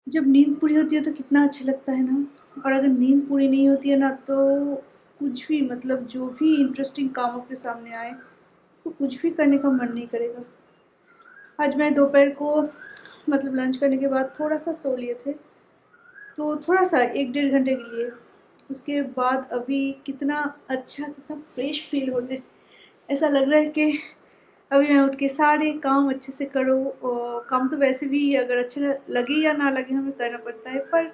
जब नींद पूरी होती है तो कितना अच्छा लगता है ना। और अगर नींद पूरी नहीं होती है ना तो कुछ भी मतलब जो भी इंटरेस्टिंग काम आपके सामने आए तो कुछ भी करने का मन नहीं करेगा। आज मैं दोपहर को मतलब लंच करने के बाद थोड़ा सा सो लिए थे, तो थोड़ा सा 1 डेढ़ घंटे के लिए। उसके बाद अभी कितना अच्छा कितना फ्रेश फील हो रहा है। ऐसा लग रहा है कि अभी मैं उठ के सारे काम अच्छे से करूँ। और काम तो वैसे भी अगर अच्छा लगे या ना लगे हमें करना पड़ता है, पर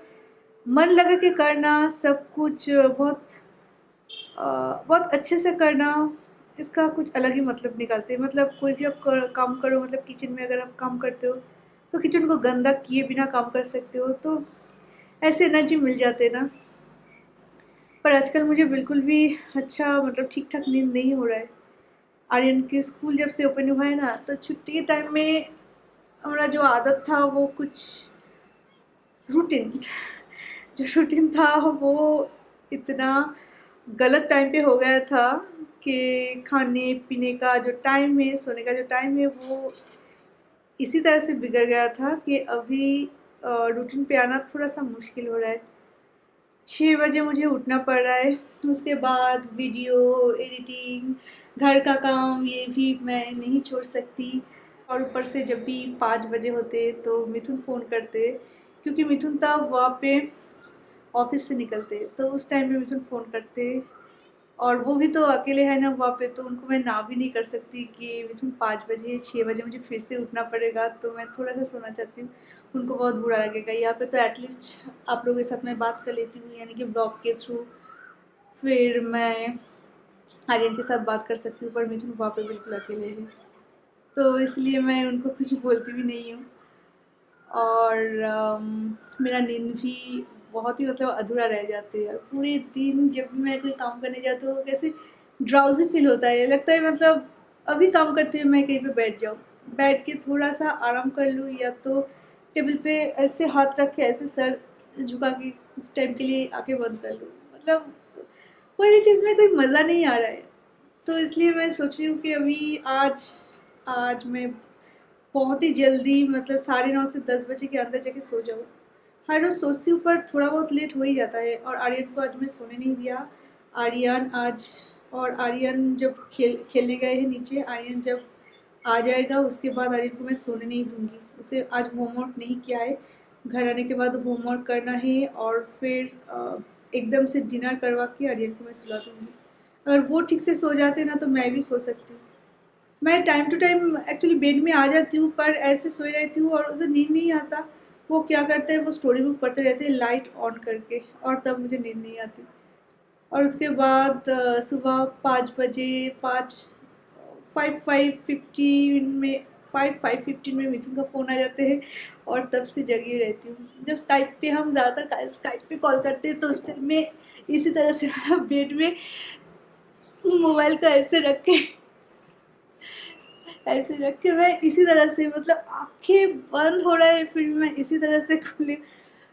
मन लगा के करना सब कुछ बहुत अच्छे से करना, इसका कुछ अलग ही मतलब निकालते हैं। मतलब कोई भी आप काम करो, मतलब किचन में अगर आप काम करते हो तो किचन को गंदा किए बिना काम कर सकते हो, तो ऐसे एनर्जी मिल जाते हैं ना। पर आजकल मुझे बिल्कुल भी अच्छा मतलब ठीक ठाक नींद नहीं हो रहा है। आर्यन के स्कूल जब से ओपन हुआ है ना, तो छुट्टी के टाइम में हमारा जो आदत था वो कुछ रूटीन जो रूटीन था वो इतना गलत टाइम पे हो गया था कि खाने पीने का जो टाइम है, सोने का जो टाइम है, वो इसी तरह से बिगड़ गया था कि अभी रूटीन पे आना थोड़ा सा मुश्किल हो रहा है। 6 बजे मुझे उठना पड़ रहा है। उसके बाद वीडियो एडिटिंग, घर का काम, ये भी मैं नहीं छोड़ सकती। और ऊपर से जब भी 5 बजे होते तो मिथुन फ़ोन करते, क्योंकि मिथुन तब वहाँ पे ऑफिस से निकलते, तो उस टाइम पे मिथुन फ़ोन करते। और वो भी तो अकेले है ना वहाँ पे, तो उनको मैं ना भी नहीं कर सकती कि मिथुन 5 बजे 6 बजे मुझे फिर से उठना पड़ेगा, तो मैं थोड़ा सा सोना चाहती हूँ। उनको बहुत बुरा लगेगा। यहाँ पे तो एटलीस्ट आप लोगों के साथ मैं बात कर लेती हूँ, यानी कि ब्लॉग के थ्रू। फिर मैं आर्यन के साथ बात कर सकती हूँ, पर मिथुन वहाँ पे बिल्कुल अकेले है, तो इसलिए मैं उनको कुछ बोलती भी नहीं हूँ। और मेरा नींद भी बहुत ही मतलब अधूरा रह जाती है। पूरे दिन जब भी मैं कोई काम करने जाती हूँ कैसे ड्राउजी फील होता है, लगता है मतलब अभी काम करते हुए मैं कहीं पे बैठ जाऊँ, बैठ के थोड़ा सा आराम कर लूँ, या तो टेबल पे ऐसे हाथ रख के ऐसे सर झुका के उस टाइम के लिए आंखें बंद कर लूँ। मतलब कोई भी चीज़ में कोई मज़ा नहीं आ रहा है। तो इसलिए मैं सोच रही हूँ कि अभी आज आज मैं बहुत ही जल्दी मतलब 9:30 से 10 बजे के अंदर जाके सो जाऊँ। हर रोज़ सोचती हूँ पर थोड़ा बहुत लेट हो ही जाता है। और आर्यन को आज मैं सोने नहीं दिया। आर्यन आज और आर्यन जब खेलने गए हैं नीचे, आर्यन जब आ जाएगा उसके बाद आर्यन को मैं सोने नहीं दूँगी। उसे आज होमवर्क नहीं किया है, घर आने के बाद होमवर्क करना है, और फिर एकदम से डिनर करवा के आर्यन को मैं सुला दूँगी। अगर वो ठीक से सो जाते हैं ना तो मैं भी सो सकती हूँ। मैं time to time actually bed में आ जाती हूँ, पर ऐसे सोई रहती हूँ और उसे नींद नहीं आता। वो क्या करते हैं, वो स्टोरी बुक पढ़ते रहते हैं लाइट ऑन करके, और तब मुझे नींद नहीं आती। और उसके बाद सुबह 5 बजे 5:15 में 5:15 में मिथुन का फ़ोन आ जाते हैं, और तब से जगी रहती हूँ। जब स्काइप पे हम ज़्यादातर स्काइप पे कॉल करते हैं तो उस टाइम में इसी तरह से बेड में मोबाइल को ऐसे रख के मैं इसी तरह से मतलब आंखें बंद हो रहा है, फिर भी मैं इसी तरह से खुली।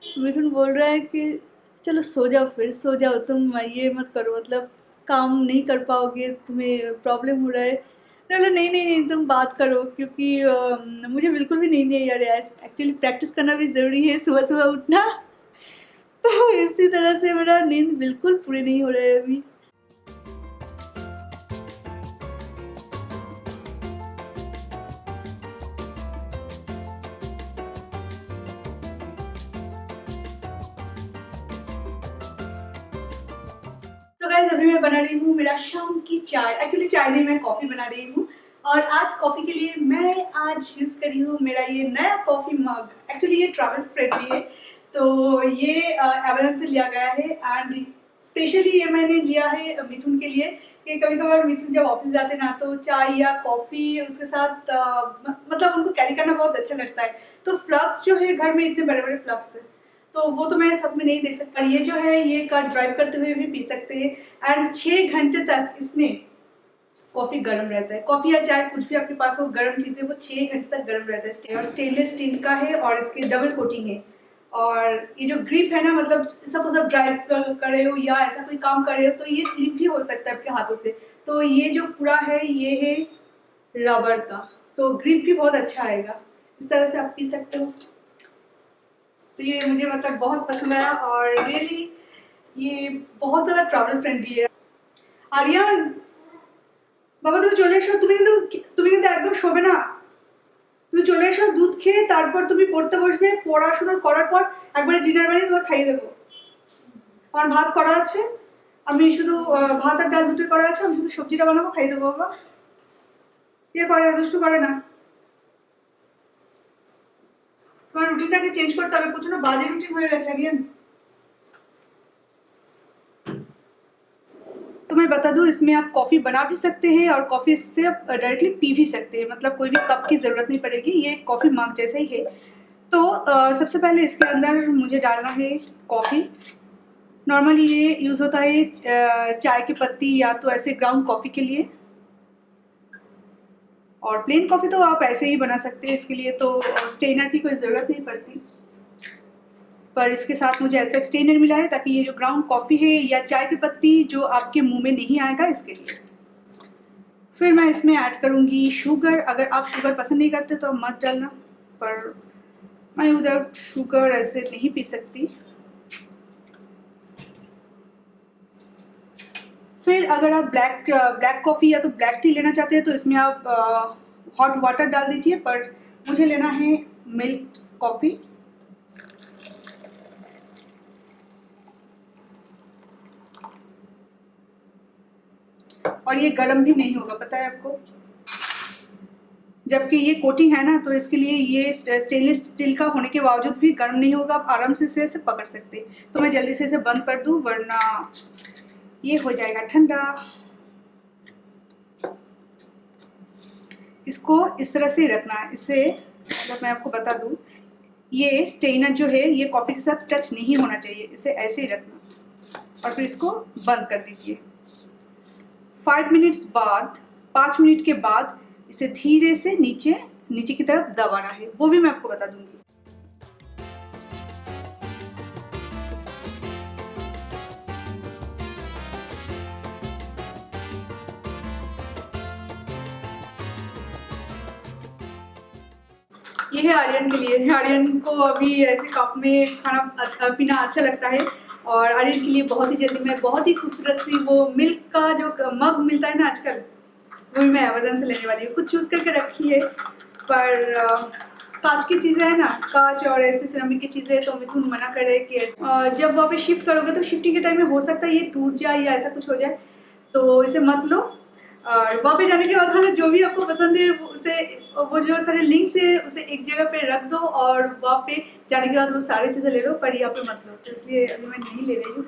मिथुन बोल रहा है कि चलो सो जाओ, फिर सो जाओ, तुम ये मत करो, मतलब काम नहीं कर पाओगे, तुम्हें प्रॉब्लम हो रहा है। मैं बोला नहीं नहीं नहीं, तुम बात करो, क्योंकि मुझे बिल्कुल भी नींद नहीं आ रहा है। एक्चुअली प्रैक्टिस करना भी ज़रूरी है, सुबह सुबह उठना। तो इसी तरह से मेरा नींद बिल्कुल पूरी नहीं हो रहा है अभी। तो गाइस अभी मैं बना रही हूँ मेरा शाम की चाय। एक्चुअली चाय नहीं, मैं कॉफ़ी बना रही हूँ। और आज कॉफ़ी के लिए मैं आज यूज़ करी हूँ मेरा ये नया कॉफ़ी मग। एक्चुअली ये ट्रैवल फ्रेंडली है, तो ये अमेज़न से लिया गया है। एंड स्पेशली ये मैंने लिया है मिथुन के लिए, कि कभी कभार मिथुन जब ऑफिस जाते ना तो चाय या कॉफ़ी उसके साथ मतलब उनको कैरी करना बहुत अच्छा लगता है। तो फ्लक्स जो है घर में इतने बड़े बड़े फ्लक्स है, तो वो तो मैं सब में नहीं देख सकता। ये जो है ये कार ड्राइव करते हुए भी पी सकते हैं। एंड 6 घंटे तक इसमें कॉफ़ी गर्म रहता है। कॉफ़ी या चाय कुछ भी आपके पास हो, गर्म चीज़ें, वो 6 घंटे तक गर्म रहता है। और स्टेनलेस स्टील का है, और इसके डबल कोटिंग है। और ये जो ग्रिप है ना, मतलब सपोज आप ड्राइव कर रहे हो या ऐसा कोई काम कर रहे हो तो ये स्लिप भी हो सकता है आपके हाथों से। तो ये जो पूरा है ये है रबर का, तो ग्रिप भी बहुत अच्छा आएगा। इस तरह से आप पी सकते हो। तो ये मुझे मतलब बहुत पसंद आया और रियली ये बहुत ज़्यादा ट्रैवल फ्रेंडली है। आर्यन বাবা তুমি চলে এসো, তুমি কিন্তু একদম শোবে না। তুমি চলে এসো, দুধ খেয়ে তারপর তুমি পড়তে বসবে, পড়াশোনা করার পর একবারে ডিনার বানিয়ে তোমাকে খাইয়ে দেবো। আমার ভাত করা আছে, আমি শুধু ভাত আর ডাল দুটোই করা আছে, আমি শুধু সবজিটা বানাবো, খাইয়ে দেবো। বাবা ইয়ে করে না, দুষ্টু করে না। তোমার রুটিনটাকে চেঞ্জ করতে হবে, প্রচন্ড বাজে রুটিন হয়ে গেছে আরিয়ান। तो मैं बता दूं, इसमें आप कॉफ़ी बना भी सकते हैं और कॉफ़ी से आप डायरेक्टली पी भी सकते हैं, मतलब कोई भी कप की ज़रूरत नहीं पड़ेगी, ये कॉफ़ी मग जैसा ही है। तो सबसे पहले इसके अंदर मुझे डालना है कॉफ़ी। नॉर्मली ये यूज़ होता है चाय की पत्ती या तो ऐसे ग्राउंड कॉफ़ी के लिए, और प्लेन कॉफ़ी तो आप ऐसे ही बना सकते हैं, इसके लिए तो स्टेनर की कोई ज़रूरत नहीं पड़ती। पर इसके साथ मुझे ऐसा स्टेनर मिला है ताकि ये जो ग्राउंड कॉफ़ी है या चाय की पत्ती जो आपके मुंह में नहीं आएगा, इसके लिए। फिर मैं इसमें ऐड करूँगी शुगर। अगर आप शुगर पसंद नहीं करते तो मत डालना, पर मैं विदाउट शुगर ऐसे नहीं पी सकती। फिर अगर आप ब्लैक कॉफ़ी या तो ब्लैक टी लेना चाहते हैं तो इसमें आप हॉट वाटर डाल दीजिए, पर मुझे लेना है मिल्क कॉफ़ी। और ये गर्म भी नहीं होगा, पता है आपको, जबकि ये कोटिंग है ना, तो इसके लिए ये स्टेनलेस स्टील का होने के बावजूद भी गर्म नहीं होगा, आप आराम से इसे पकड़ सकते। तो मैं जल्दी से इसे बंद कर दूं वरना ये हो जाएगा ठंडा। इसको इस तरह से रखना है, इससे मतलब मैं आपको बता दूं, ये स्टेनर जो है ये कॉफ़ी के साथ टच नहीं होना चाहिए, इसे ऐसे ही रखना और फिर इसको बंद कर दीजिए। 5 मिनट के बाद इसे धीरे से नीचे की तरफ दबाना है, वो भी मैं आपको बता दूंगी। ये है आर्यन के लिए। आर्यन को अभी ऐसे कप में खाना पीना अच्छा लगता है, और आर्यन के लिए बहुत ही जल्दी मैं बहुत ही खूबसूरत सी वो मिल्क का जो मग मिलता है ना आजकल, वो भी मैं अमेज़न से लेने वाली हूँ। कुछ चूज़ करके रखी है, पर कांच की चीज़ें हैं ना, कांच और ऐसे सिरामिक की चीज़ें, तो मिथुन मना कर रहे हैं कि जब वहाँ पे शिफ्ट करोगे तो शिफ्टिंग के टाइम में हो सकता है ये टूट जाए या ऐसा कुछ हो जाए, तो इसे मत लो। और वहाँ पे जाने के बाद जो भी आपको पसंद है वो जो सारे लिंक्स है उसे एक जगह पे रख दो, और वहाँ पे जाने के बाद वो सारी चीज़ें ले लो, पर यहाँ पे मत लो, तो इसलिए अभी मैं नहीं ले रही हूँ।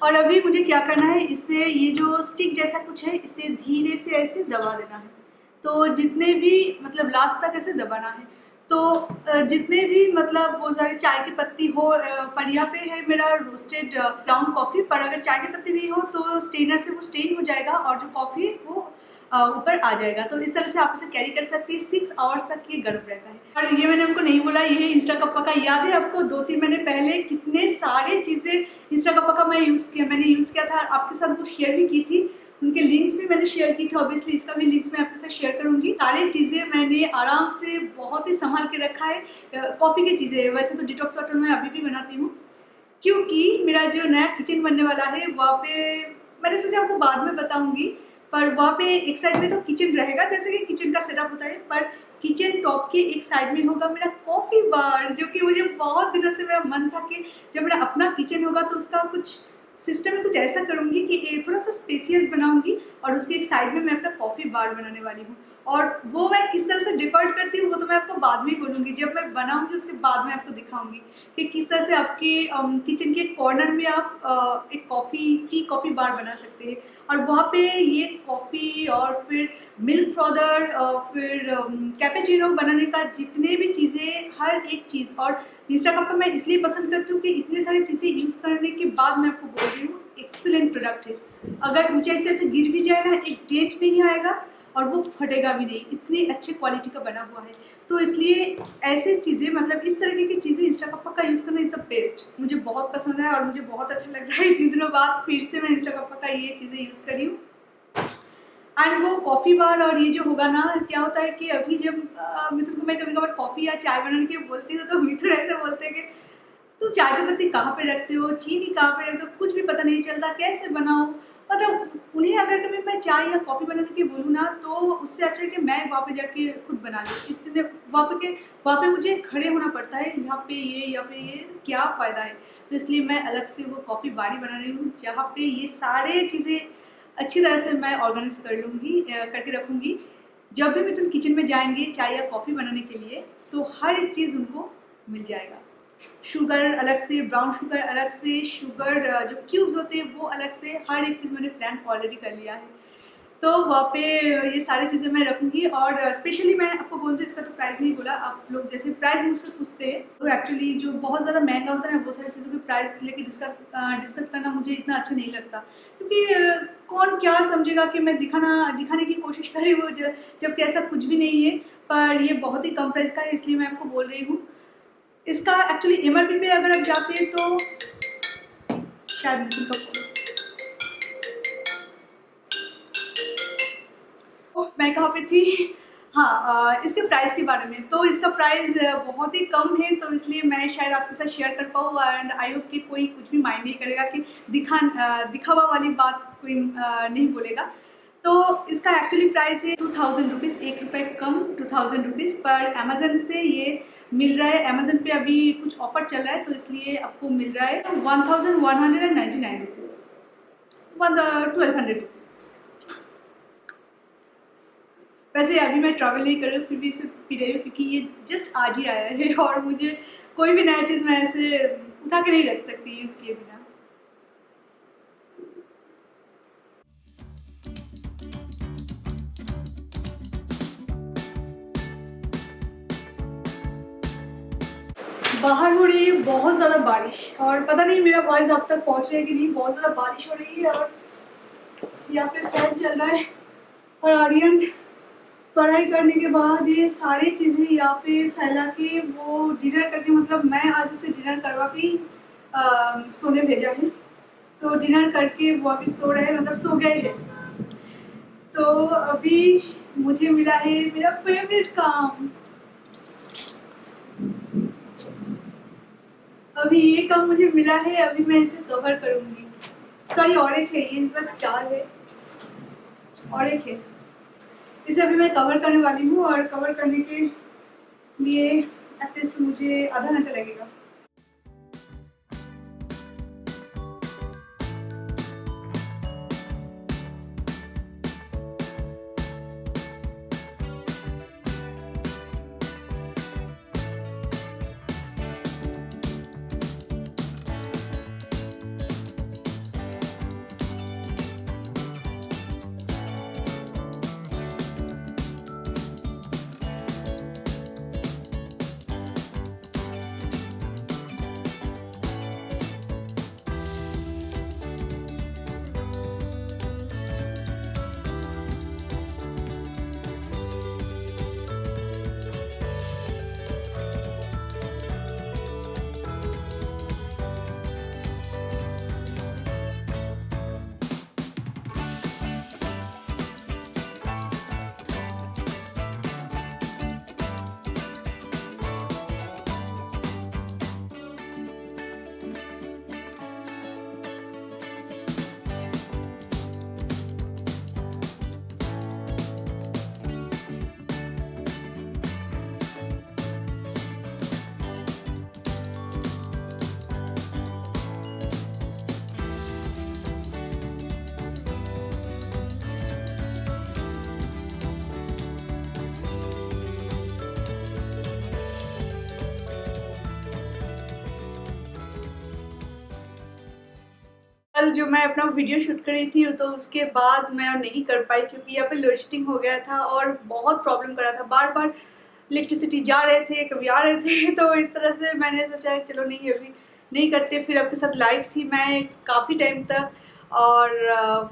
और अभी मुझे क्या करना है, इससे ये जो स्टिक जैसा कुछ है इसे धीरे से ऐसे दबा देना है। तो जितने भी मतलब लास्ट तक ऐसे दबाना है, तो जितने भी मतलब वो सारी चाय की पत्ती हो, पर यहाँ पे है मेरा रोस्टेड ब्राउन कॉफ़ी, पर अगर चाय की पत्ती भी हो तो स्टेनर से वो स्टेन हो जाएगा और जो कॉफ़ी है वो ऊपर आ जाएगा। तो इस तरह से आप इसे कैरी कर सकते हैं, 6 आवर्स तक ये गर्म रहता है। और ये मैंने आपको नहीं बोला, ये इंस्टा कप्पा का याद है आपको 2-3 महीने पहले कितने सारे चीज़ें इंस्टा कप्पा का मैंने यूज़ किया था, आपके साथ वो शेयर भी की थी, उनके लिंक्स भी मैंने शेयर की थी। ऑब्वियसली इसका भी लिंक्स मैं आपके साथ शेयर करूँगी। सारी चीज़ें मैंने आराम से बहुत ही संभाल के रखा है। कॉफ़ी की चीज़ें वैसे तो डिटॉक्स वाटर मैं अभी भी बनाती हूँ, क्योंकि मेरा जो नया किचन बनने वाला है वहाँ पे मैंने सोचा आपको बाद में बताऊँगी, पर वहाँ पे एक साइड में तो किचन रहेगा जैसे कि किचन का सेटअप होता है, पर किचन टॉप के एक साइड में होगा मेरा कॉफ़ी बार, जो कि मुझे बहुत दिनों से मेरा मन था कि जब मेरा अपना किचन होगा तो उसका कुछ सिस्टम में कुछ ऐसा करूँगी कि थोड़ा सा स्पेसियस बनाऊँगी और उसके एक साइड में मैं अपना कॉफ़ी बार बनाने वाली हूँ। और वो मैं किस तरह से डेकोरेट करती हूँ वो तो मैं आपको बाद में ही बोलूँगी, जब मैं बनाऊँगी उसके बाद में आपको दिखाऊँगी कि किस तरह से आपके किचन के कॉर्नर में आप एक कॉफ़ी बार बना सकते हैं। और वहाँ पे ये कॉफ़ी और फिर मिल्क पाउडर और फिर कैपेचिनो बनाने का जितने भी चीज़ें, हर एक चीज़। और इंस्टाग्राम पर मैं इसलिए पसंद करती हूँ कि इतनी सारी चीज़ें यूज़ करने के बाद मैं आपको बोल रही हूँ एक्सीलेंट प्रोडक्ट है। अगर ऊंचाई से ऐसे गिर भी जाए ना, एक डेंट नहीं आएगा और वो फटेगा भी नहीं, इतनी अच्छी क्वालिटी का बना हुआ है। तो इसलिए ऐसी चीज़ें, मतलब इस तरीके की चीज़ें इंस्टाकप्पा का यूज़ करना इज़ द बेस्ट। मुझे बहुत पसंद है और मुझे बहुत अच्छा लग रहा है इतने दिनों बाद फिर से मैं इंस्टाकप्पा का ये चीज़ें यूज़ करी हूँ। एंड वो कॉफ़ी बार और ये जो होगा ना, क्या होता है कि अभी जब मिथुन को मैं कभी कभार कॉफ़ी या चाय बनाने के बोलती हूँ तो मिथुन ऐसे बोलते हैं कि तुम चाय की पत्ती कहाँ पे रखते हो, चीनी कहाँ पे रखते हो, कुछ भी पता नहीं चलता, कैसे बनाओ। मतलब उन्हें अगर कभी मैं चाय या कॉफ़ी बनाने की बोलूँ ना, तो उससे अच्छा है कि मैं वहाँ पे जाके खुद बना लूँ। इतने वहाँ पे मुझे खड़े होना पड़ता है, यहाँ पे ये, तो क्या फ़ायदा है। तो इसलिए मैं अलग से वो कॉफ़ी बारी बना रही हूँ, जहाँ पे ये सारे चीज़ें अच्छी तरह से मैं ऑर्गेनाइज कर लूँगी, करके रखूँगी। जब भी मिथुन किचन में जाएंगे चाय या कॉफ़ी बनाने के लिए, तो हर एक चीज़ उनको मिल जाएगा। शुगर अलग से, ब्राउन शुगर अलग से, शुगर जो क्यूब्स होते हैं वो अलग से, हर एक चीज़ मैंने प्लान ऑलरेडी कर लिया है। तो वहाँ पे ये सारी चीज़ें मैं रखूँगी। और स्पेशली मैं आपको बोल दूँ, इसका तो प्राइस नहीं बोला, आप लोग जैसे प्राइस मुझसे पूछते हैं तो एक्चुअली जो बहुत ज़्यादा महंगा होता है ना, वो सारी चीज़ों की प्राइस लेके डिस्कस करना मुझे इतना अच्छा नहीं लगता। क्योंकि कौन क्या समझेगा कि मैं दिखाने की कोशिश कर रही हूँ, जबकि ऐसा कुछ भी नहीं है। पर ये बहुत ही कम प्राइस का है, इसलिए मैं आपको बोल रही हूँ। इसका एक्चुअली MRP पे अगर आप जाते हैं तो शायद मिथुन का फोन, मैं कहाँ पे थी, हाँ, इसके प्राइस के बारे में। तो इसका प्राइस बहुत ही कम है, तो इसलिए मैं शायद आपके साथ शेयर कर पाऊँ। एंड आई होप कि कोई कुछ भी माइंड नहीं करेगा कि दिखावा वाली बात कोई नहीं बोलेगा। तो इसका एक्चुअली प्राइस है 2000 रुपीज़, 1 रुपये कम, 2000 रुपीज़। पर अमेजन से ये मिल रहा है। अमेजन पे अभी कुछ ऑफर चल रहा है, तो इसलिए आपको मिल रहा है 1199 रुपीज़, 1200 रुपीज़। वैसे अभी मैं ट्रैवल नहीं कर रही हूँ, फिर भी इसे पी रही हूँ क्योंकि ये जस्ट आज ही आया है और मुझे कोई भी नया चीज़ मैं ऐसे उठा के नहीं रख सकती यूज़ किए बिना। बाहर हो रही है बहुत ज़्यादा बारिश, और पता नहीं मेरा वॉइस आप तक पहुँच रहा है कि नहीं। बहुत ज़्यादा बारिश हो रही है और यहाँ पे फैन चल रहा है। और आर्यन पढ़ाई करने के बाद ये सारी चीज़ें यहाँ पे फैला के वो डिनर करके, मतलब मैं आज उसे डिनर करवा के सोने भेजा है। तो डिनर करके वो अभी सो रहे हैं, मतलब सो गए हैं। तो अभी मुझे मिला है मेरा फेवरेट काम। अभी ये काम मुझे मिला है, अभी मैं इसे कवर करूँगी। सॉरी, और एक है, ये बस 4 है, और एक है। इसे अभी मैं कवर करने वाली हूँ और कवर करने के लिए एटलीस्ट मुझे आधा घंटा लगेगा। कल जो मैं अपना वीडियो शूट कर रही थी तो उसके बाद मैं नहीं कर पाई क्योंकि यहाँ पे लोड शेडिंग हो गया था और बहुत प्रॉब्लम कर रहा था। बार बार इलेक्ट्रिसिटी जा रहे थे, कभी आ रहे थे, तो इस तरह से मैंने सोचा चलो नहीं अभी नहीं करते। फिर आपके साथ लाइव थी मैं काफ़ी टाइम तक और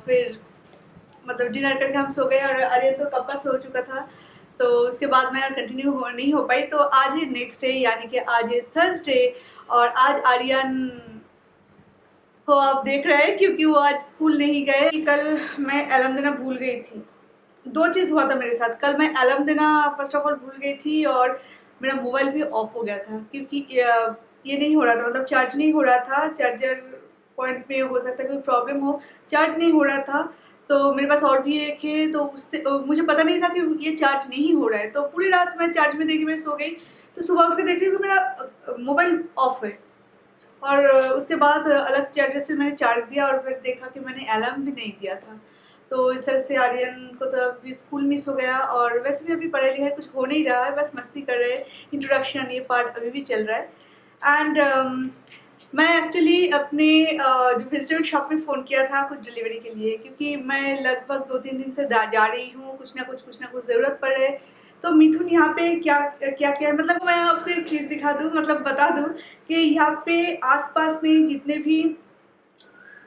फिर मतलब डिनर करके हम सो गए और आर्यन तो कब का सो चुका था, तो उसके बाद मैं कंटिन्यू नहीं हो पाई। तो आज है नेक्स्ट डे, यानी कि आज है थर्सडे और आज आर्यन को आप देख रहे हैं क्योंकि वो आज स्कूल नहीं गए। कल मैं अलार्म देना भूल गई थी। दो चीज़ हुआ था मेरे साथ। कल मैं अलार्म देना फर्स्ट ऑफ ऑल भूल गई थी और मेरा मोबाइल भी ऑफ हो गया था क्योंकि ये नहीं हो रहा था, मतलब चार्ज नहीं हो रहा था। चार्जर पॉइंट पे हो सकता है कोई प्रॉब्लम हो, चार्ज नहीं हो रहा था। तो मेरे पास और भी एक है, तो उससे मुझे पता नहीं था कि ये चार्ज नहीं हो रहा है। तो पूरी रात मैं चार्ज में देखी, मैं सो गई। तो सुबह उठ के देख रही हूँ कि मेरा मोबाइल ऑफ है और उसके बाद अलग से चार्जर से मैंने चार्ज दिया और फिर देखा कि मैंने अलार्म भी नहीं दिया था। तो इस तरह से आर्यन को तो अभी स्कूल मिस हो गया और वैसे भी अभी पढ़ाई लिखाई कुछ हो नहीं रहा है, बस मस्ती कर रहे हैं। इंट्रोडक्शन ये पार्ट अभी भी चल रहा है। एंड मैं एक्चुअली अपने जो वेजिटेबल शॉप में फ़ोन किया था कुछ डिलीवरी के लिए, क्योंकि मैं लगभग 2-3 दिन से जा रही हूँ, कुछ ना कुछ ज़रूरत पड़ रहा है। तो मिथुन यहाँ पे क्या क्या क्या मतलब मैं आपको एक चीज़ दिखा दूँ, मतलब बता दूँ कि यहाँ पे आसपास में जितने भी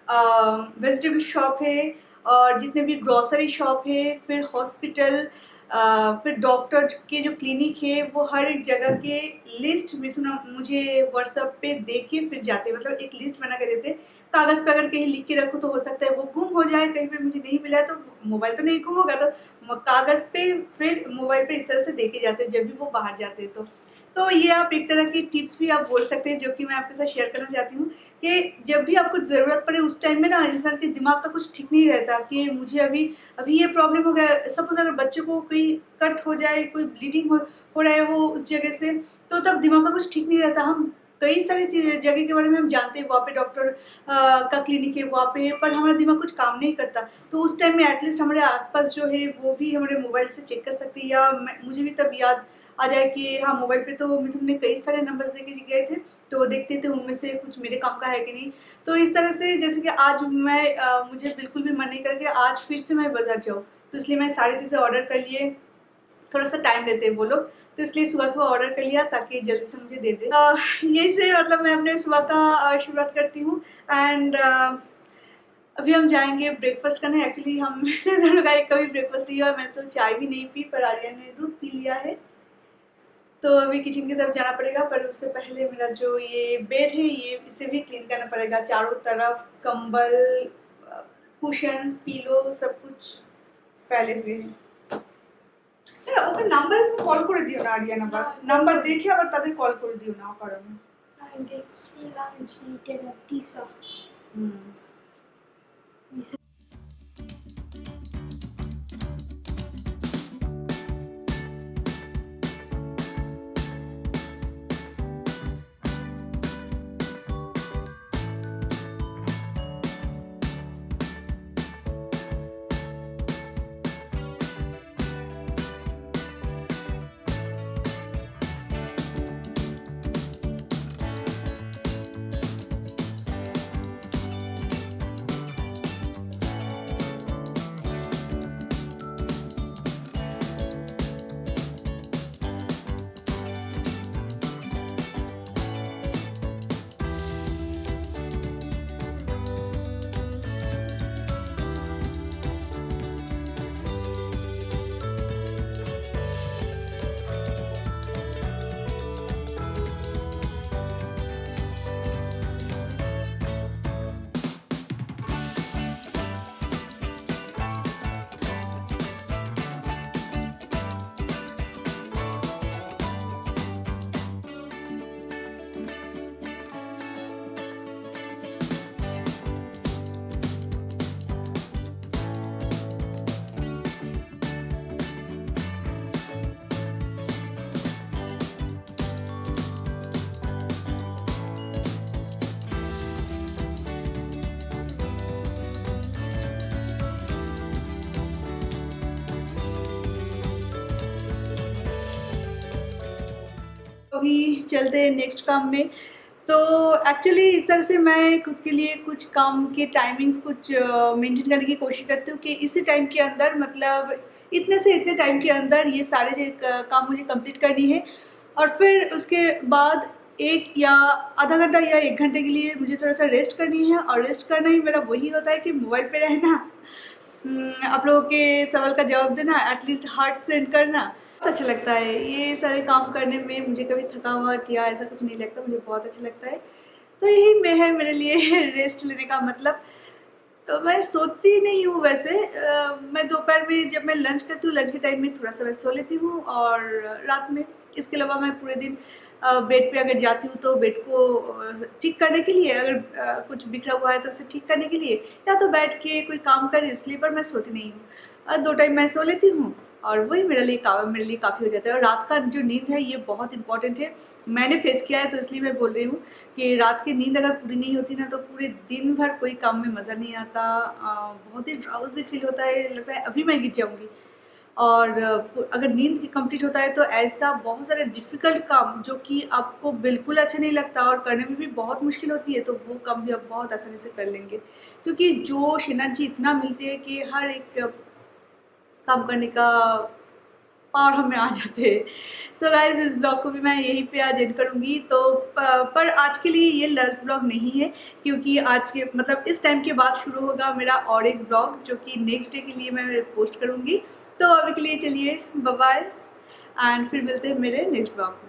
वेजिटेबल शॉप है और जितने भी ग्रोसरी शॉप है, फिर हॉस्पिटल, फिर डॉक्टर के जो क्लिनिक है, वो हर एक जगह के लिस्ट मिथुन मुझे व्हाट्सएप पे दे के फिर जाते, मतलब एक लिस्ट बना के देते। कागज़ पे अगर कहीं लिख के रखो तो हो सकता है वो गुम हो जाए, कहीं पे मुझे नहीं मिला तो मोबाइल तो नहीं गुम होगा, तो कागज़ पे फिर मोबाइल पे इस तरह से दे के जाते जब भी वो बाहर जाते। तो ये आप एक तरह की टिप्स भी आप बोल सकते हैं जो कि मैं आपके साथ शेयर करना चाहती हूँ कि जब भी आपको ज़रूरत पड़े उस टाइम में ना इंसान के दिमाग का कुछ ठीक नहीं रहता कि मुझे अभी ये प्रॉब्लम हो गया। सपोज अगर बच्चे को कोई कट हो जाए, कोई ब्लीडिंग हो रहा है वो उस जगह से, तो तब दिमाग का कुछ ठीक नहीं रहता। हम कई सारी जगह के बारे में हम जानते हैं, वहाँ पे डॉक्टर का क्लिनिक है वहाँ पे है, पर हमारा दिमाग कुछ काम नहीं करता। तो उस टाइम में एटलीस्ट हमारे आसपास जो है वो भी हमारे मोबाइल से चेक कर सकते हैं, या मुझे भी तब याद आ जाए कि हाँ मोबाइल पे तो मिथुन ने कई सारे नंबर्स देके गए थे, तो देखते थे उनमें से कुछ मेरे काम का है कि नहीं। तो इस तरह से जैसे कि आज मुझे बिल्कुल भी मन नहीं करके आज फिर से मैं बाज़ार जाऊँ, तो इसलिए मैं सारी चीज़ें ऑर्डर कर लिए। थोड़ा सा टाइम लेते हैं वो लोग, तो इसलिए सुबह ऑर्डर कर लिया ताकि जल्दी से मुझे दे दे। यही से मतलब मैं अपने सुबह का शुरुआत करती हूँ। एंड अभी हम जाएंगे ब्रेकफास्ट करने। एक्चुअली हम से दोनों का एक कभी ब्रेकफास्ट नहीं हुआ, मैं तो चाय भी नहीं पी, पर आर्यन ने दूध पी लिया है। तो अभी किचन की तरफ जाना पड़ेगा, पर उससे पहले मेरा जो ये बेड है ये इसे भी क्लीन करना पड़ेगा। चारों तरफ कंबल, कुशन, पिलो सब कुछ फैले हुए हैं। ওকে নাম্বার তুমি কল করে দিও না আরিয়ান, আবার নাম্বার দেখে আবার তাদের কল করে দিও না কারণ আমি দেখছিলাম জিটের দিশা अभी चलते हैं नेक्स्ट काम में। तो एक्चुअली इस तरह से मैं खुद के लिए कुछ काम के टाइमिंग्स कुछ मेंटेन करने की कोशिश करती हूँ कि इसी टाइम के अंदर, मतलब इतने से इतने टाइम के अंदर ये सारे काम मुझे कंप्लीट करनी है। और फिर उसके बाद 1 या आधा घंटा या 1 घंटे के लिए मुझे थोड़ा सा रेस्ट करनी है। और रेस्ट करना ही मेरा वही होता है कि मोबाइल पे रहना, आप लोगों के सवाल का जवाब देना, एटलीस्ट हार्ट सेंड करना। बहुत अच्छा लगता है ये सारे काम करने में, मुझे कभी थकावट या ऐसा कुछ नहीं लगता, मुझे बहुत अच्छा लगता है। तो यही मैं है मेरे लिए रेस्ट लेने का मतलब। तो मैं सोती नहीं हूँ वैसे, मैं दोपहर में जब मैं लंच करती हूँ, लंच के टाइम में थोड़ा सा मैं सो लेती हूँ और रात में। इसके अलावा मैं पूरे दिन बेड पे अगर जाती हूँ तो बेड को ठीक करने के लिए, अगर कुछ बिखरा हुआ है तो उसे ठीक करने के लिए, या तो बैठ के कोई काम करे इसलिए, पर मैं सोती नहीं हूँ। 2 टाइम मैं सो लेती हूँ और वही मेरे लिए काफ़ी हो जाता है। और रात का जो नींद है ये बहुत इंपॉर्टेंट है, मैंने फेस किया है तो इसलिए मैं बोल रही हूँ कि रात की नींद अगर पूरी नहीं होती ना तो पूरे दिन भर कोई काम में मज़ा नहीं आता, बहुत ही ड्राउजी फील होता है, लगता है अभी मैं गिर जाऊँगी। और अगर नींद कंप्लीट होता है तो ऐसा बहुत सारे डिफ़िकल्ट काम जो कि आपको बिल्कुल अच्छा नहीं लगता और करने में भी बहुत मुश्किल होती है, तो वो काम भी आप बहुत आसानी से कर लेंगे, क्योंकि जोश एनर्जी इतना मिलती है कि हर एक काम करने का पावर हमें आ जाते हैं। सो गाइज़, इस ब्लॉग को भी मैं यहीं पे आज एंड करूँगी। तो पर आज के लिए ये लास्ट ब्लॉग नहीं है, क्योंकि आज के मतलब इस टाइम के बाद शुरू होगा मेरा और एक ब्लॉग जो कि नेक्स्ट डे के लिए मैं पोस्ट करूँगी। तो अभी के लिए चलिए बाय बाय, एंड फिर मिलते हैं मेरे नेक्स्ट ब्लॉग में।